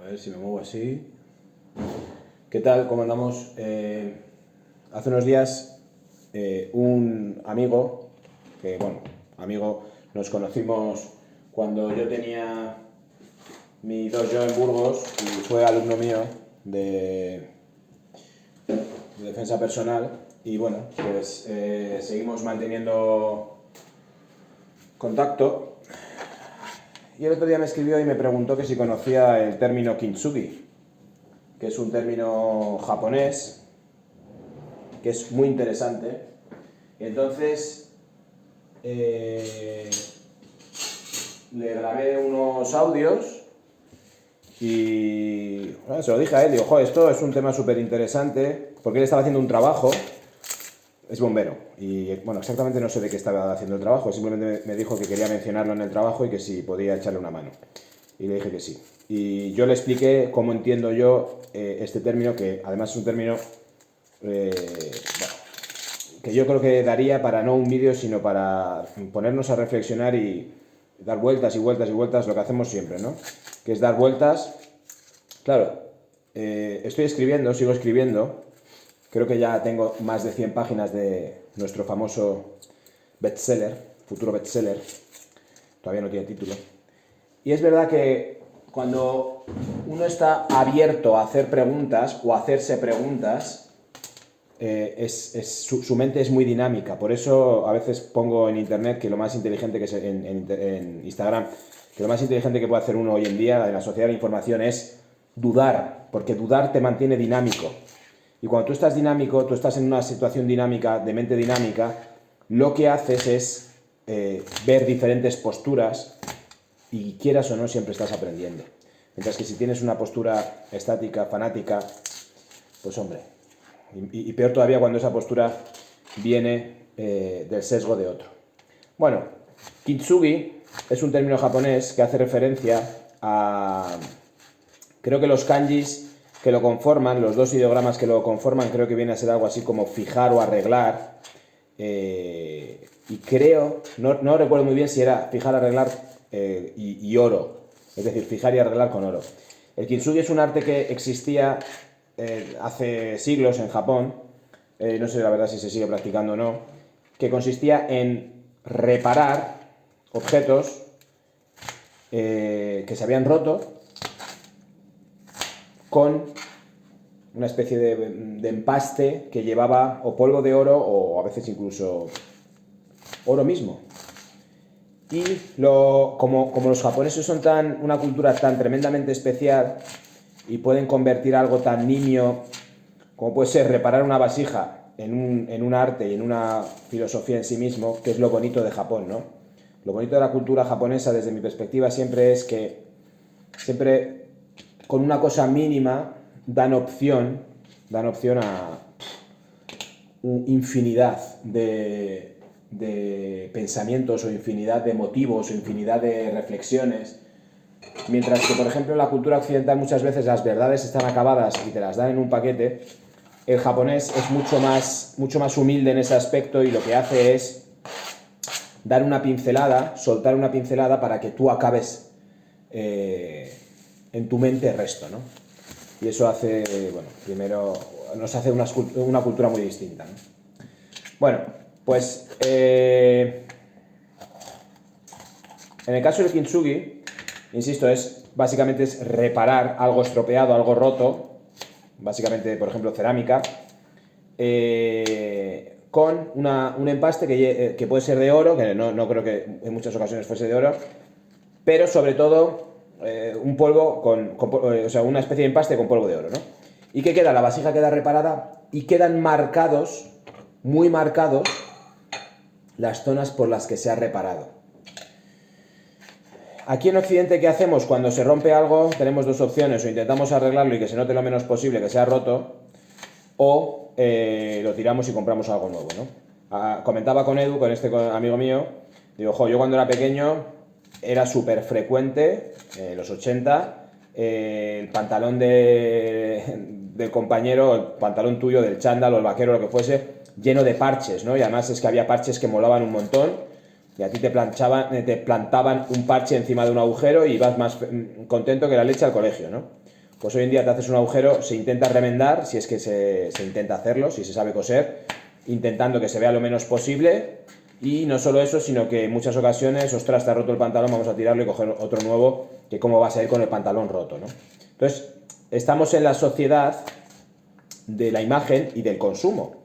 A ver si me muevo así. ¿Qué tal? ¿Cómo andamos? Hace unos días un amigo, amigo, nos conocimos cuando yo tenía mi dojo en Burgos y fue alumno mío de, de defensa personal y bueno, pues seguimos manteniendo contacto. Y el otro día me escribió y me preguntó que si conocía el término kintsugi, que es un término japonés, que es muy interesante. Y entonces le grabé unos audios y bueno, se lo dije a él, digo, joder, esto es un tema súper interesante, porque él estaba haciendo un trabajo, es bombero, y bueno, exactamente no sé de qué estaba haciendo el trabajo, simplemente me dijo que quería mencionarlo en el trabajo y que si podía echarle una mano. Y le dije que sí. Y yo le expliqué cómo entiendo yo este término, que además es un término bueno, que yo creo que daría para no un vídeo, sino para ponernos a reflexionar y dar vueltas y vueltas y vueltas, lo que hacemos siempre, ¿no? Que es dar vueltas. Claro, estoy escribiendo, sigo escribiendo. Creo que ya tengo más de 100 páginas de nuestro famoso bestseller, futuro bestseller. Todavía no tiene título. Y es verdad que cuando uno está abierto a hacer preguntas o a hacerse preguntas, su mente es muy dinámica. Por eso a veces pongo en internet que lo más inteligente que en Instagram, que lo más inteligente que puede hacer uno hoy en día en la sociedad de la información es dudar, porque dudar te mantiene dinámico. Y cuando tú estás dinámico, tú estás en una situación dinámica, de mente dinámica, lo que haces es ver diferentes posturas y quieras o no siempre estás aprendiendo. Mientras que si tienes una postura estática, fanática, pues hombre, y peor todavía cuando esa postura viene del sesgo de otro. Bueno, kintsugi es un término japonés que hace referencia a... Creo que los kanjis que lo conforman, los dos ideogramas que lo conforman, creo que viene a ser algo así como fijar o arreglar. Y creo, no recuerdo muy bien si era fijar, arreglar y oro, es decir, fijar y arreglar con oro. El kintsugi es un arte que existía hace siglos en Japón, no sé la verdad si se sigue practicando o no, que consistía en reparar objetos que se habían roto con una especie de empaste que llevaba o polvo de oro o a veces incluso oro mismo. Y como los japoneses son una cultura tan tremendamente especial y pueden convertir algo tan nimio como puede ser reparar una vasija en un arte y en una filosofía en sí mismo, que es lo bonito de Japón, ¿no? Lo bonito de la cultura japonesa, desde mi perspectiva, siempre es que siempre con una cosa mínima dan opción a infinidad de pensamientos o infinidad de motivos o infinidad de reflexiones. Mientras que, por ejemplo, en la cultura occidental muchas veces las verdades están acabadas y te las dan en un paquete, el japonés es mucho más humilde en ese aspecto y lo que hace es dar una pincelada, soltar una pincelada para que tú acabes en tu mente el resto, ¿no? Y eso hace, bueno, primero nos hace una cultura muy distinta, ¿no? Bueno, pues en el caso del kintsugi, insisto, básicamente es reparar algo estropeado, algo roto, básicamente, por ejemplo, cerámica, con un empaste que puede ser de oro, que no creo que en muchas ocasiones fuese de oro, pero sobre todo un polvo o sea, una especie de empaste con polvo de oro, ¿no? ¿Y qué queda? La vasija queda reparada y quedan marcados, muy marcados, las zonas por las que se ha reparado. Aquí en Occidente, ¿qué hacemos? Cuando se rompe algo, tenemos dos opciones: o intentamos arreglarlo y que se note lo menos posible que sea roto, o lo tiramos y compramos algo nuevo, ¿no? Comentaba con Edu, con este amigo mío, digo, yo cuando era pequeño era súper frecuente, en los 80, el pantalón del compañero, el pantalón tuyo, del chándal o el vaquero, lo que fuese, lleno de parches, ¿no? Y además es que había parches que molaban un montón y a ti te plantaban un parche encima de un agujero y ibas más contento que la leche al colegio, ¿no? pues hoy en día te haces un agujero, se intenta remendar, si es que se intenta hacerlo, si se sabe coser, intentando que se vea lo menos posible. Y no solo eso, sino que en muchas ocasiones, ostras, te ha roto el pantalón, vamos a tirarlo y coger otro nuevo, que cómo vas a ir con el pantalón roto, ¿no? Entonces, estamos en la sociedad de la imagen y del consumo.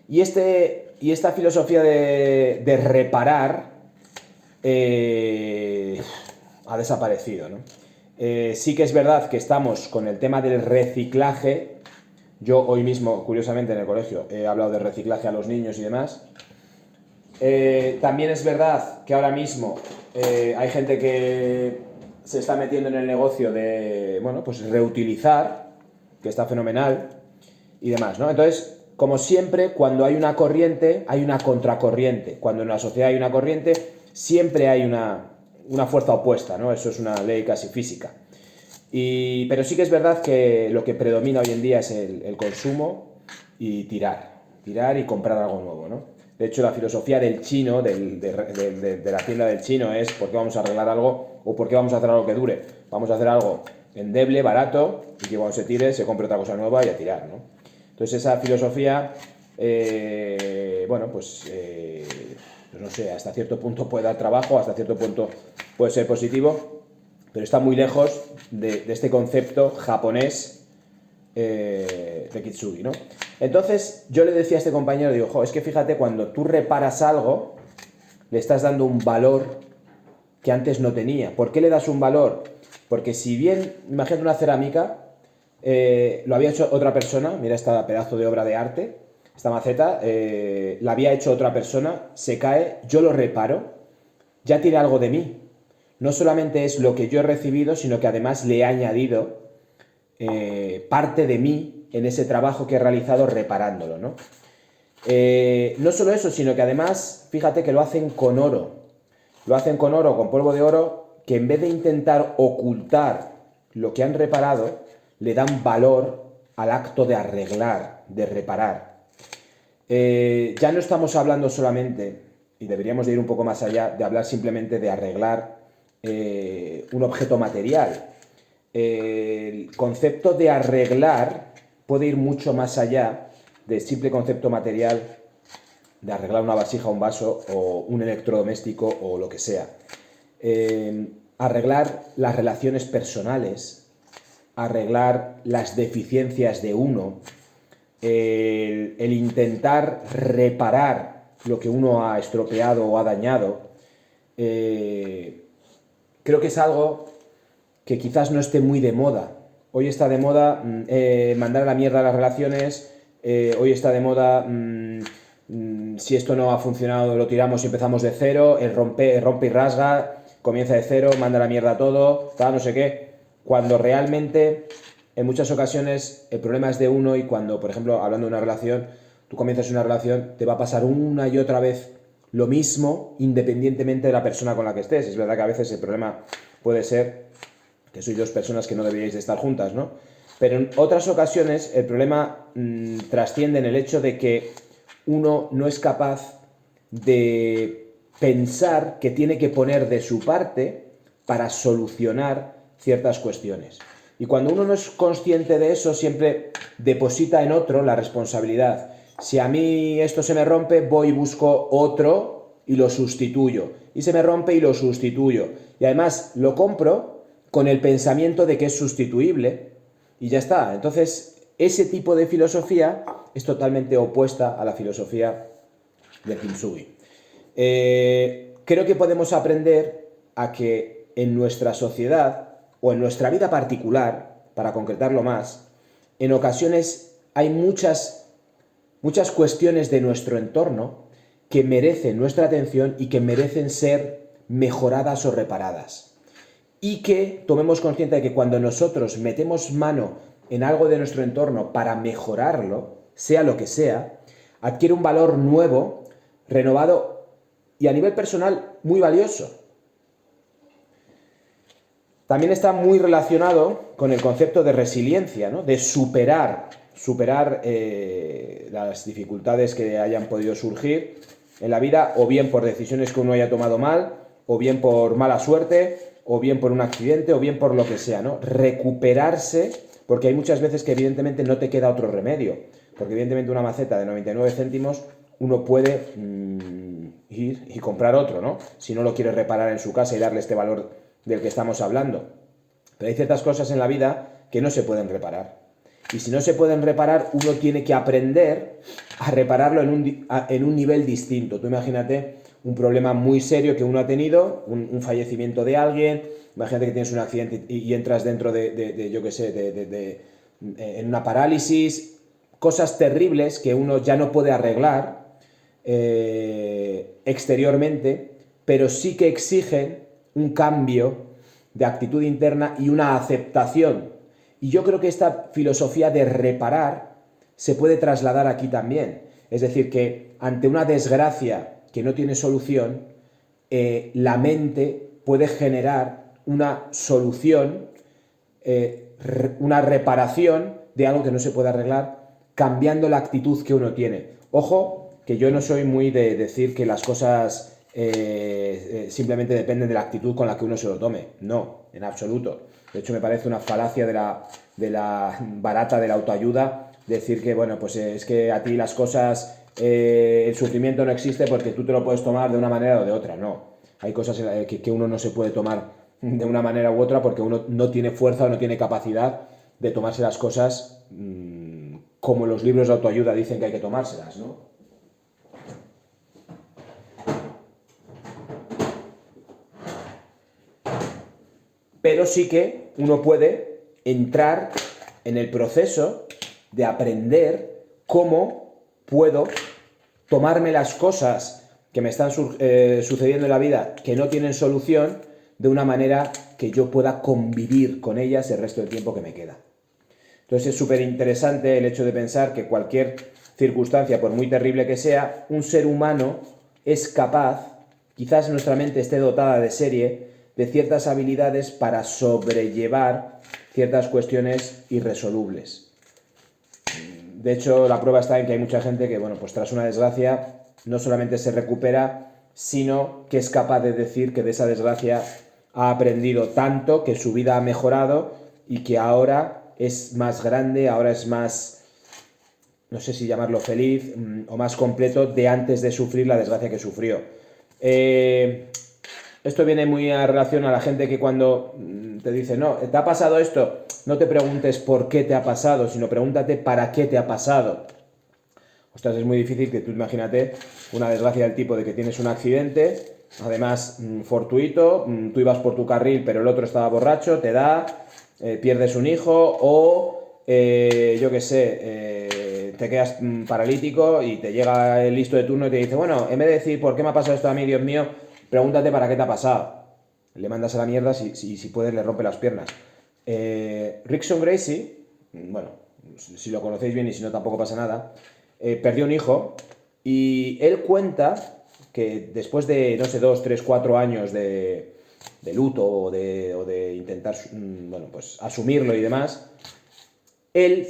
Y esta filosofía de reparar ha desaparecido, ¿no? Sí que es verdad que estamos con el tema del reciclaje. Yo hoy mismo, curiosamente, en el colegio he hablado de reciclaje a los niños y demás. También es verdad que ahora mismo hay gente que se está metiendo en el negocio de, bueno, pues reutilizar, que está fenomenal y demás, ¿no? Entonces, como siempre, cuando hay una corriente, hay una contracorriente. Cuando en la sociedad hay una corriente, siempre hay una fuerza opuesta, ¿no? Eso es una ley casi física. Pero sí que es verdad que lo que predomina hoy en día es el consumo y tirar y comprar algo nuevo, ¿no? De hecho, la filosofía del chino, de la tienda del chino, es ¿por qué vamos a arreglar algo o por qué vamos a hacer algo que dure? Vamos a hacer algo endeble, barato, y que cuando se tire se compre otra cosa nueva y a tirar, ¿no? Entonces esa filosofía, bueno, pues no sé, hasta cierto punto puede dar trabajo, hasta cierto punto puede ser positivo, pero está muy lejos de este concepto japonés de Kitsugi, ¿no? Entonces yo le decía a este compañero, digo, jo, es que fíjate, cuando tú reparas algo, le estás dando un valor que antes no tenía. ¿Por qué le das un valor? Porque si bien, imagínate una cerámica, lo había hecho otra persona, mira este pedazo de obra de arte, esta maceta, la había hecho otra persona, se cae, yo lo reparo, ya tiene algo de mí. No solamente es lo que yo he recibido, sino que además le he añadido parte de mí en ese trabajo que he realizado reparándolo, ¿no? No solo eso, sino que además, fíjate que lo hacen con oro. Lo hacen con oro, con polvo de oro, que en vez de intentar ocultar lo que han reparado, le dan valor al acto de arreglar, de reparar. Ya no estamos hablando solamente, y deberíamos de ir un poco más allá, de hablar simplemente de arreglar un objeto material. El concepto de arreglar puede ir mucho más allá del simple concepto material de arreglar una vasija, un vaso o un electrodoméstico o lo que sea. Arreglar las relaciones personales, arreglar las deficiencias de uno, el intentar reparar lo que uno ha estropeado o ha dañado, creo que es algo que quizás no esté muy de moda. Hoy está de moda mandar a la mierda las relaciones, hoy está de moda si esto no ha funcionado lo tiramos y empezamos de cero, el rompe y rasga, comienza de cero, manda a la mierda todo, tal, no sé qué, cuando realmente en muchas ocasiones el problema es de uno y cuando, por ejemplo, hablando de una relación, tú comienzas una relación, te va a pasar una y otra vez lo mismo independientemente de la persona con la que estés. Es verdad que a veces el problema puede ser que sois dos personas que no deberíais de estar juntas, ¿no? Pero en otras ocasiones el problema trasciende en el hecho de que uno no es capaz de pensar que tiene que poner de su parte para solucionar ciertas cuestiones. Y cuando uno no es consciente de eso, siempre deposita en otro la responsabilidad. Si a mí esto se me rompe, voy y busco otro y lo sustituyo. Y se me rompe y lo sustituyo. Y además lo compro con el pensamiento de que es sustituible y ya está. Entonces, ese tipo de filosofía es totalmente opuesta a la filosofía de Kintsugi. Creo que podemos aprender a que en nuestra sociedad o en nuestra vida particular, para concretarlo más, en ocasiones hay muchas cuestiones de nuestro entorno que merecen nuestra atención y que merecen ser mejoradas o reparadas. Y que tomemos conciencia de que cuando nosotros metemos mano en algo de nuestro entorno para mejorarlo, sea lo que sea, adquiere un valor nuevo, renovado y a nivel personal muy valioso. También está muy relacionado con el concepto de resiliencia, ¿no? De superar las dificultades que hayan podido surgir en la vida, o bien por decisiones que uno haya tomado mal, o bien por mala suerte, o bien por un accidente, o bien por lo que sea, ¿no? Recuperarse porque hay muchas veces que evidentemente no te queda otro remedio, porque evidentemente una maceta de 99 céntimos uno puede ir y comprar otro, ¿no? Si no lo quiere reparar en su casa y darle este valor del que estamos hablando. Pero hay ciertas cosas en la vida que no se pueden reparar. Y si no se pueden reparar, uno tiene que aprender a repararlo en un nivel distinto. Tú imagínate un problema muy serio que uno ha tenido, un fallecimiento de alguien, imagínate que tienes un accidente y entras dentro yo qué sé, en una parálisis, cosas terribles que uno ya no puede arreglar exteriormente, pero sí que exigen un cambio de actitud interna y una aceptación. Y yo creo que esta filosofía de reparar se puede trasladar aquí también. Es decir, que ante una desgracia que no tiene solución, la mente puede generar una solución, una reparación de algo que no se puede arreglar, cambiando la actitud que uno tiene. Ojo, que yo no soy muy de decir que las cosas simplemente dependen de la actitud con la que uno se lo tome. No, en absoluto. De hecho, me parece una falacia de la barata de la autoayuda decir que, bueno, pues es que a ti las cosas, el sufrimiento no existe porque tú te lo puedes tomar de una manera o de otra. No, hay cosas que uno no se puede tomar de una manera u otra porque uno no tiene fuerza o no tiene capacidad de tomarse las cosas como los libros de autoayuda dicen que hay que tomárselas, ¿no? Pero sí que uno puede entrar en el proceso de aprender cómo puedo tomarme las cosas que me están sucediendo en la vida que no tienen solución de una manera que yo pueda convivir con ellas el resto del tiempo que me queda. Entonces es súper interesante el hecho de pensar que cualquier circunstancia, por muy terrible que sea, un ser humano es capaz, quizás nuestra mente esté dotada de serie, de ciertas habilidades para sobrellevar ciertas cuestiones irresolubles. De hecho, la prueba está en que hay mucha gente que, bueno, pues tras una desgracia no solamente se recupera, sino que es capaz de decir que de esa desgracia ha aprendido tanto, que su vida ha mejorado y que ahora es más grande, ahora es más, no sé si llamarlo feliz o más completo de antes de sufrir la desgracia que sufrió. Esto viene muy a relación a la gente que cuando te dice, no, ¿te ha pasado esto? No te preguntes por qué te ha pasado, sino pregúntate para qué te ha pasado. Ostras, es muy difícil que tú imagínate una desgracia del tipo de que tienes un accidente, además fortuito, tú ibas por tu carril pero el otro estaba borracho, te da, pierdes un hijo o, yo qué sé, te quedas paralítico y te llega el listo de turno y te dice, bueno, en vez de decir por qué me ha pasado esto a mí, Dios mío, pregúntate para qué te ha pasado. Le mandas a la mierda, si puedes le rompe las piernas. Rickson Gracie, bueno, si lo conocéis bien y si no tampoco pasa nada, perdió un hijo y él cuenta que después de, no sé, 2, 3, 4 años de luto o de intentar, bueno, pues asumirlo y demás, él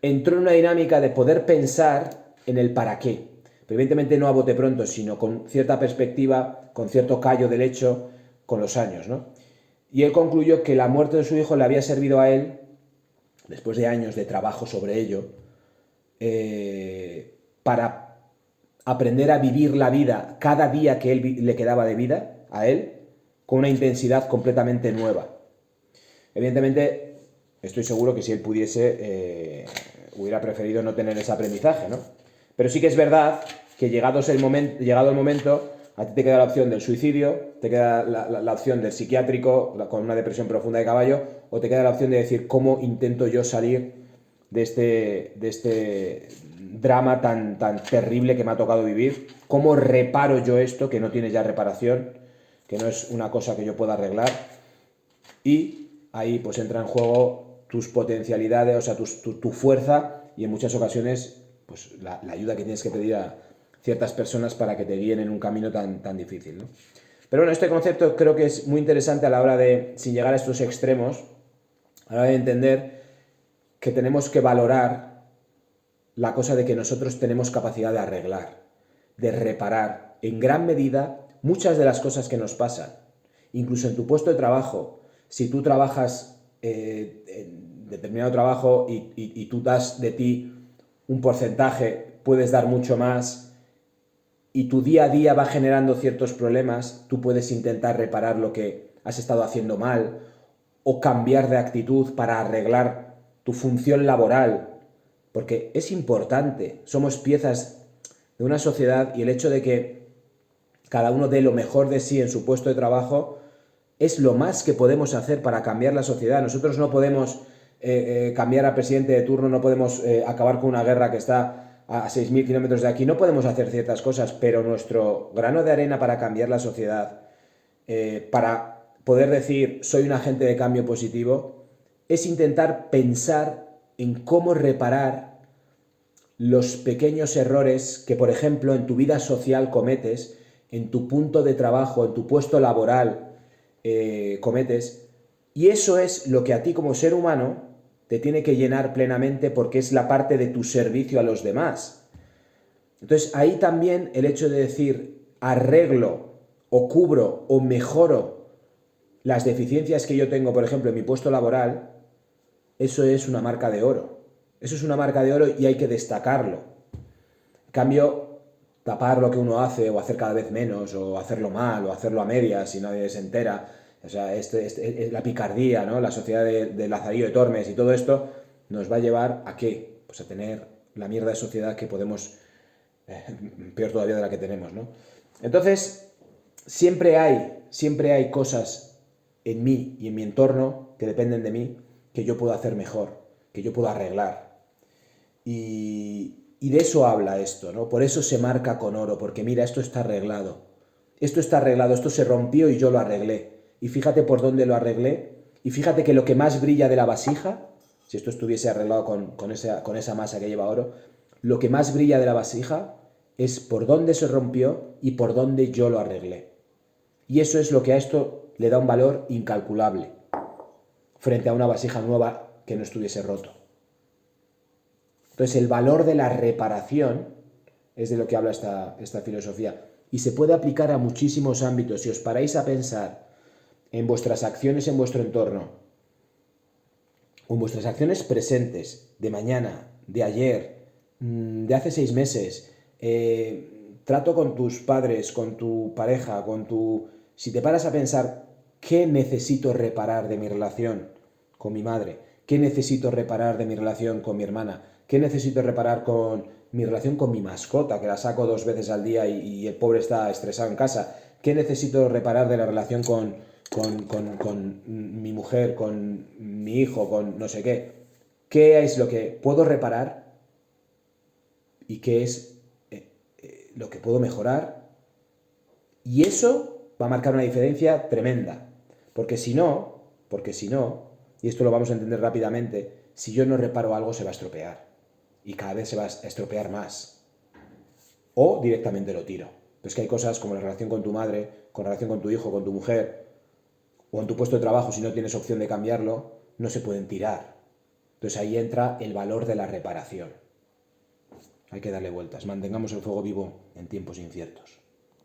entró en una dinámica de poder pensar en el para qué. Pero evidentemente no a bote pronto, sino con cierta perspectiva, con cierto callo del hecho, con los años, ¿no? Y él concluyó que la muerte de su hijo le había servido a él, después de años de trabajo sobre ello, para aprender a vivir la vida cada día que él le quedaba de vida a él con una intensidad completamente nueva. Evidentemente, estoy seguro que si él pudiese, hubiera preferido no tener ese aprendizaje, ¿no? Pero sí que es verdad que llegado el momento, a ti te queda la opción del suicidio, te queda la opción del psiquiátrico con una depresión profunda de caballo, o te queda la opción de decir cómo intento yo salir de este drama tan terrible que me ha tocado vivir, cómo reparo yo esto que no tiene ya reparación, que no es una cosa que yo pueda arreglar, y ahí pues entra en juego tus potencialidades, o sea, tu fuerza, y en muchas ocasiones pues la ayuda que tienes que pedir a ciertas personas para que te guíen en un camino tan difícil, ¿no? Pero bueno, este concepto creo que es muy interesante a la hora de, sin llegar a estos extremos, a la hora de entender que tenemos que valorar la cosa de que nosotros tenemos capacidad de arreglar, de reparar, en gran medida, muchas de las cosas que nos pasan. Incluso en tu puesto de trabajo, si tú trabajas en determinado trabajo y tú das de ti un porcentaje, puedes dar mucho más y tu día a día va generando ciertos problemas, tú puedes intentar reparar lo que has estado haciendo mal o cambiar de actitud para arreglar tu función laboral, porque es importante, somos piezas de una sociedad y el hecho de que cada uno dé lo mejor de sí en su puesto de trabajo es lo más que podemos hacer para cambiar la sociedad. Nosotros no podemos cambiar al presidente de turno, no podemos acabar con una guerra que está a 6.000 kilómetros de aquí, no podemos hacer ciertas cosas, pero nuestro grano de arena para cambiar la sociedad, para poder decir soy un agente de cambio positivo, es intentar pensar en cómo reparar los pequeños errores que, por ejemplo, en tu vida social cometes, en tu punto de trabajo, en tu puesto laboral cometes, y eso es lo que a ti como ser humano te tiene que llenar plenamente porque es la parte de tu servicio a los demás. Entonces ahí también el hecho de decir arreglo o cubro o mejoro las deficiencias que yo tengo, por ejemplo, en mi puesto laboral, eso es una marca de oro. Eso es una marca de oro y hay que destacarlo. En cambio, tapar lo que uno hace o hacer cada vez menos o hacerlo mal o hacerlo a medias y nadie se entera, o sea, la picardía, ¿no? La sociedad de Lazarillo de Tormes y todo esto nos va a llevar ¿a qué? Pues a tener la mierda de sociedad que podemos, peor todavía de la que tenemos, ¿no? Entonces, siempre hay cosas en mí y en mi entorno que dependen de mí que yo puedo hacer mejor, que yo puedo arreglar. Y de eso habla esto, ¿no? Por eso se marca con oro, porque mira, esto está arreglado. Esto está arreglado, esto se rompió y yo lo arreglé. Y fíjate por dónde lo arreglé. Y fíjate que lo que más brilla de la vasija, si esto estuviese arreglado con esa masa que lleva oro, lo que más brilla de la vasija es por dónde se rompió y por dónde yo lo arreglé. Y eso es lo que a esto le da un valor incalculable frente a una vasija nueva que no estuviese roto. Entonces el valor de la reparación es de lo que habla esta filosofía y se puede aplicar a muchísimos ámbitos. Si os paráis a pensar en vuestras acciones en vuestro entorno, o en vuestras acciones presentes, de mañana, de ayer, de hace 6 meses, trato con tus padres, con tu pareja, Si te paras a pensar qué necesito reparar de mi relación con mi madre, qué necesito reparar de mi relación con mi hermana, qué necesito reparar con mi relación con mi mascota, que la saco 2 veces al día y el pobre está estresado en casa, qué necesito reparar de la relación con mi mujer, con mi hijo, con no sé qué es lo que puedo reparar y qué es lo que puedo mejorar. Y eso va a marcar una diferencia tremenda, porque si no, y esto lo vamos a entender rápidamente, si yo no reparo algo se va a estropear y cada vez se va a estropear más o directamente lo tiro. Pero es que hay cosas como la relación con tu madre, con la relación con tu hijo, con tu mujer o en tu puesto de trabajo, si no tienes opción de cambiarlo, no se pueden tirar. Entonces ahí entra el valor de la reparación. Hay que darle vueltas. Mantengamos el fuego vivo en tiempos inciertos.